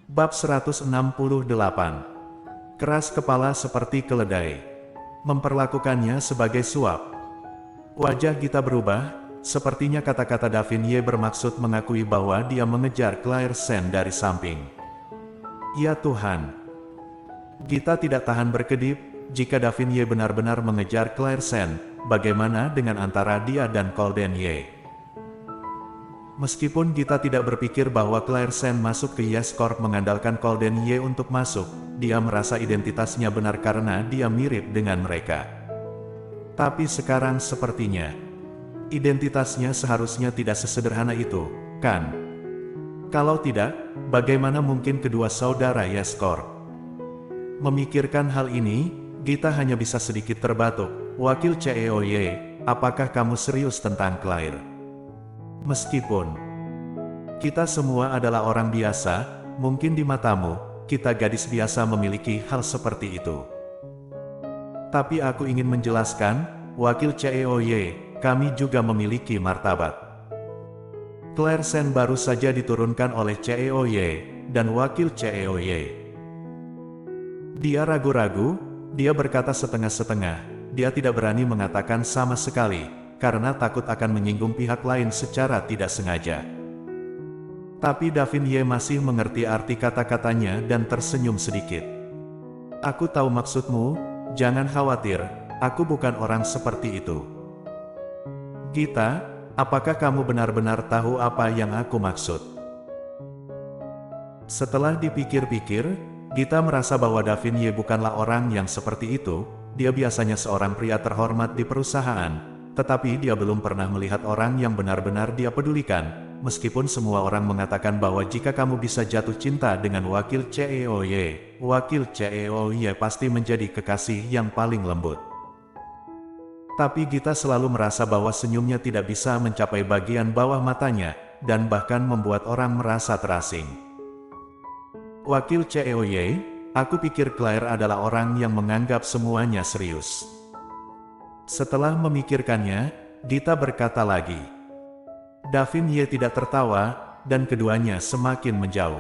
Bab 168. Keras kepala seperti keledai. Memperlakukannya sebagai suap. Wajah Gita berubah, sepertinya kata-kata Davin Ye bermaksud mengakui bahwa dia mengejar Claire Sen dari samping. Ya Tuhan. Gita tidak tahan berkedip, jika Davin Ye benar-benar mengejar Claire Sen, bagaimana dengan antara dia dan Golden Ye? Meskipun Gita tidak berpikir bahwa Claire Sen masuk ke Yes Corp mengandalkan Golden Ye untuk masuk, dia merasa identitasnya benar karena dia mirip dengan mereka. Tapi sekarang sepertinya, identitasnya seharusnya tidak sesederhana itu, kan? Kalau tidak, bagaimana mungkin kedua saudara Yes Corp? Memikirkan hal ini, Gita hanya bisa sedikit terbatuk. Wakil CEOY, apakah kamu serius tentang Claire? Meskipun kita semua adalah orang biasa, mungkin di matamu, kita gadis biasa memiliki hal seperti itu. Tapi aku ingin menjelaskan, Wakil CEOY, kami juga memiliki martabat. Claire Sen baru saja diturunkan oleh CEOY, dan Wakil CEOY. Dia ragu-ragu, dia berkata setengah-setengah, dia tidak berani mengatakan sama sekali, karena takut akan menyinggung pihak lain secara tidak sengaja. Tapi Davin Ye masih mengerti arti kata-katanya dan tersenyum sedikit. Aku tahu maksudmu, jangan khawatir, aku bukan orang seperti itu. Gita, apakah kamu benar-benar tahu apa yang aku maksud? Setelah dipikir-pikir, Gita merasa bahwa Davin Ye bukanlah orang yang seperti itu, dia biasanya seorang pria terhormat di perusahaan. Tetapi dia belum pernah melihat orang yang benar-benar dia pedulikan, meskipun semua orang mengatakan bahwa jika kamu bisa jatuh cinta dengan Wakil CEOY, Wakil CEOY pasti menjadi kekasih yang paling lembut. Tapi Gita selalu merasa bahwa senyumnya tidak bisa mencapai bagian bawah matanya, dan bahkan membuat orang merasa terasing. Wakil CEOY, aku pikir Claire adalah orang yang menganggap semuanya serius. Setelah memikirkannya, Gita berkata lagi. Davin Ye tidak tertawa, dan keduanya semakin menjauh.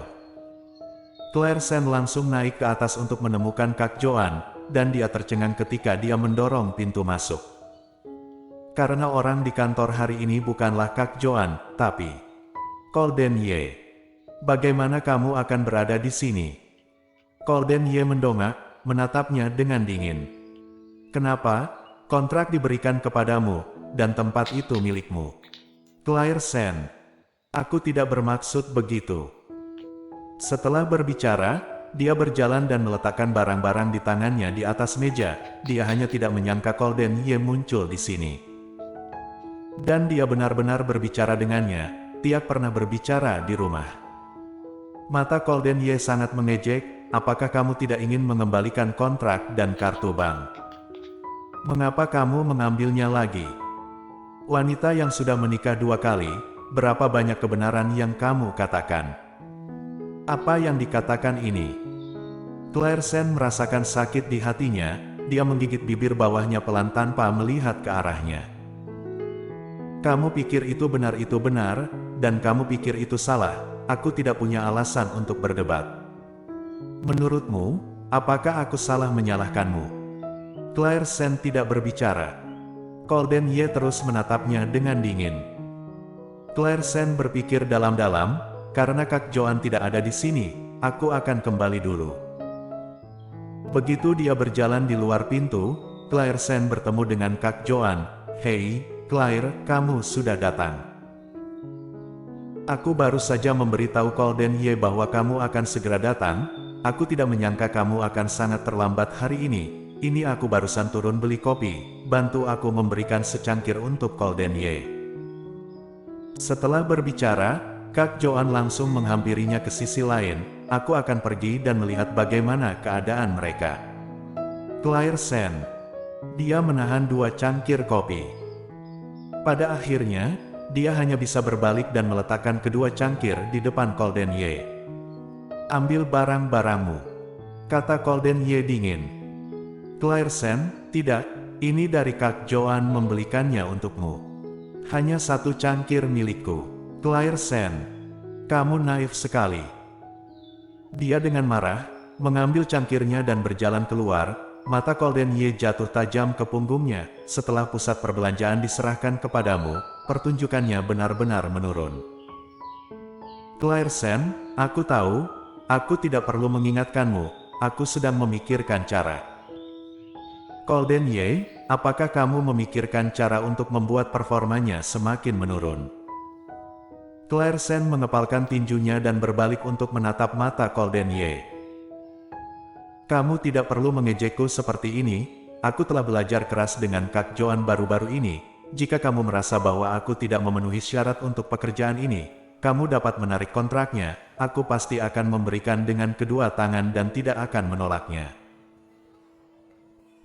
Claire Sen langsung naik ke atas untuk menemukan Kak Joan, dan dia tercengang ketika dia mendorong pintu masuk. Karena orang di kantor hari ini bukanlah Kak Joan, tapi Golden Ye. Bagaimana kamu akan berada di sini? Golden Ye mendongak, menatapnya dengan dingin. Kenapa? Kontrak diberikan kepadamu, dan tempat itu milikmu. Claire Sen. Aku tidak bermaksud begitu. Setelah berbicara, dia berjalan dan meletakkan barang-barang di tangannya di atas meja. Dia hanya tidak menyangka Golden Ye muncul di sini. Dan dia benar-benar berbicara dengannya, tiap pernah berbicara di rumah. Mata Golden Ye sangat mengejek, apakah kamu tidak ingin mengembalikan kontrak dan kartu bank? Mengapa kamu mengambilnya lagi? Wanita yang sudah menikah 2 kali, berapa banyak kebenaran yang kamu katakan? Apa yang dikatakan ini? Claire Sen merasakan sakit di hatinya, dia menggigit bibir bawahnya pelan tanpa melihat ke arahnya. Kamu pikir itu benar, dan kamu pikir itu salah, aku tidak punya alasan untuk berdebat. Menurutmu, apakah aku salah menyalahkanmu? Claire Sen tidak berbicara. Golden Ye terus menatapnya dengan dingin. Claire Sen berpikir dalam-dalam, karena Kak Joan tidak ada di sini, aku akan kembali dulu. Begitu dia berjalan di luar pintu, Claire Sen bertemu dengan Kak Joan. Hei, Claire, kamu sudah datang. Aku baru saja memberitahu Golden Ye bahwa kamu akan segera datang, aku tidak menyangka kamu akan sangat terlambat hari ini. Ini aku barusan turun beli kopi, bantu aku memberikan secangkir untuk Golden Ye. Setelah berbicara, Kak Joan langsung menghampirinya ke sisi lain, aku akan pergi dan melihat bagaimana keadaan mereka. Claire Sen. Dia menahan 2 cangkir kopi. Pada akhirnya, dia hanya bisa berbalik dan meletakkan kedua cangkir di depan Golden Ye. Ambil barang-barangmu, kata Golden Ye dingin. Claire Sen, tidak, ini dari Kak Joan membelikannya untukmu. Hanya 1 cangkir milikku. Claire Sen, kamu naif sekali. Dia dengan marah, mengambil cangkirnya dan berjalan keluar. Mata Golden Ye jatuh tajam ke punggungnya. Setelah pusat perbelanjaan diserahkan kepadamu, pertunjukannya benar-benar menurun. Claire Sen, aku tahu, aku tidak perlu mengingatkanmu, aku sedang memikirkan cara. Golden Ye, apakah kamu memikirkan cara untuk membuat performanya semakin menurun? Claire Sen mengepalkan tinjunya dan berbalik untuk menatap mata Golden Ye. Kamu tidak perlu mengejekku seperti ini, aku telah belajar keras dengan Kak Joan baru-baru ini. Jika kamu merasa bahwa aku tidak memenuhi syarat untuk pekerjaan ini, kamu dapat menarik kontraknya, aku pasti akan memberikan dengan kedua tangan dan tidak akan menolaknya.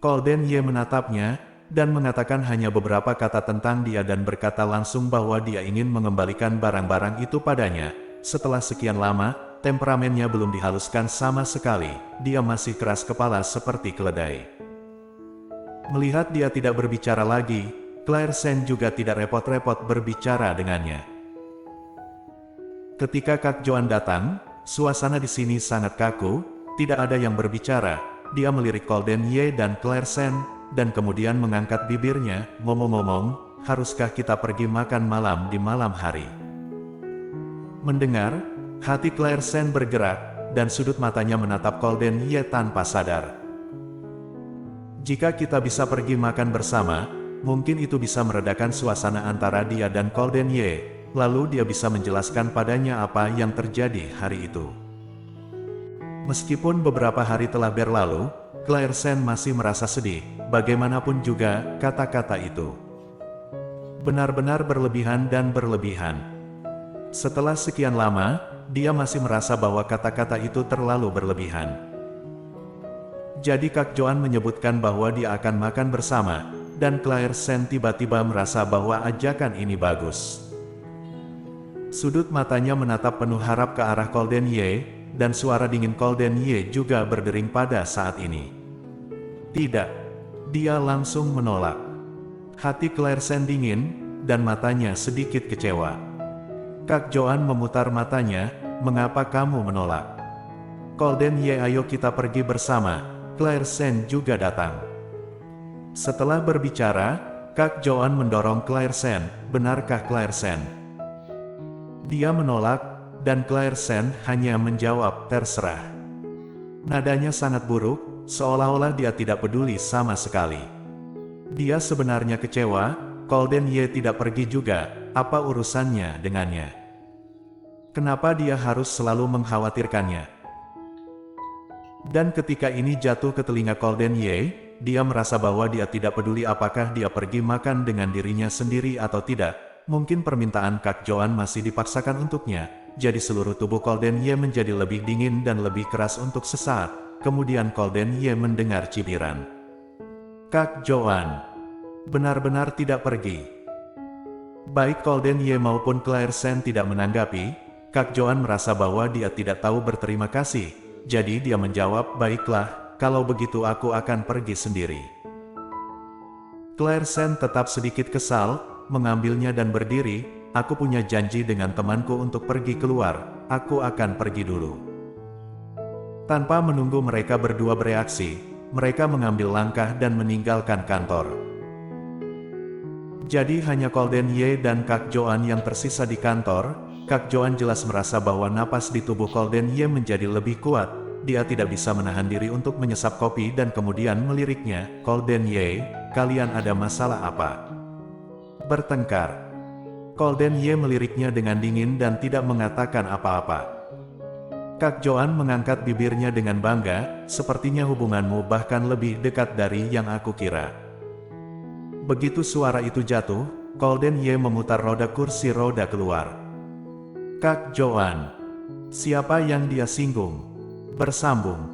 Golden Ye menatapnya, dan mengatakan hanya beberapa kata tentang dia dan berkata langsung bahwa dia ingin mengembalikan barang-barang itu padanya. Setelah sekian lama, temperamennya belum dihaluskan sama sekali, dia masih keras kepala seperti keledai. Melihat dia tidak berbicara lagi, Claire Sen juga tidak repot-repot berbicara dengannya. Ketika Kak Joan datang, suasana di sini sangat kaku, tidak ada yang berbicara. Dia melirik Golden Ye dan Claire Sen, dan kemudian mengangkat bibirnya, ngomong-ngomong, haruskah kita pergi makan malam di malam hari? Mendengar, hati Claire Sen bergerak, dan sudut matanya menatap Golden Ye tanpa sadar. Jika kita bisa pergi makan bersama, mungkin itu bisa meredakan suasana antara dia dan Golden Ye, lalu dia bisa menjelaskan padanya apa yang terjadi hari itu. Meskipun beberapa hari telah berlalu, Claire Sen masih merasa sedih, bagaimanapun juga kata-kata itu benar-benar berlebihan dan berlebihan. Setelah sekian lama, dia masih merasa bahwa kata-kata itu terlalu berlebihan. Jadi Kak Joan menyebutkan bahwa dia akan makan bersama, dan Claire Sen tiba-tiba merasa bahwa ajakan ini bagus. Sudut matanya menatap penuh harap ke arah Golden Ye, dan suara dingin Golden Ye juga berdering pada saat ini. Tidak, dia langsung menolak. Hati Claire Sen dingin, dan matanya sedikit kecewa. Kak Joan memutar matanya, mengapa kamu menolak? Golden Ye, ayo kita pergi bersama. Claire Sen juga datang. Setelah berbicara, Kak Joan mendorong Claire Sen, benarkah Claire Sen? Dia menolak, dan Claire Sen hanya menjawab, terserah. Nadanya sangat buruk, seolah-olah dia tidak peduli sama sekali. Dia sebenarnya kecewa, Golden Ye tidak pergi juga, apa urusannya dengannya? Kenapa dia harus selalu mengkhawatirkannya? Dan ketika ini jatuh ke telinga Golden Ye, dia merasa bahwa dia tidak peduli apakah dia pergi makan dengan dirinya sendiri atau tidak. Mungkin permintaan Kak Joan masih dipaksakan untuknya, jadi seluruh tubuh Golden Ye menjadi lebih dingin dan lebih keras untuk sesaat. Kemudian Golden Ye mendengar cibiran. Kak Joan benar-benar tidak pergi. Baik Golden Ye maupun Claire Sen tidak menanggapi, Kak Joan merasa bahwa dia tidak tahu berterima kasih, jadi dia menjawab, baiklah, kalau begitu aku akan pergi sendiri. Claire Sen tetap sedikit kesal, mengambilnya dan berdiri, aku punya janji dengan temanku untuk pergi keluar, aku akan pergi dulu. Tanpa menunggu mereka berdua bereaksi, mereka mengambil langkah dan meninggalkan kantor. Jadi hanya Golden Ye dan Kak Joan yang tersisa di kantor. Kak Joan jelas merasa bahwa napas di tubuh Golden Ye menjadi lebih kuat. Dia tidak bisa menahan diri untuk menyesap kopi dan kemudian meliriknya, Golden Ye, kalian ada masalah apa? Bertengkar. Golden Ye meliriknya dengan dingin dan tidak mengatakan apa-apa. Kak Joan mengangkat bibirnya dengan bangga, sepertinya hubunganmu bahkan lebih dekat dari yang aku kira. Begitu suara itu jatuh, Golden Ye memutar roda kursi roda keluar. Kak Joan, siapa yang dia singgung? Bersambung.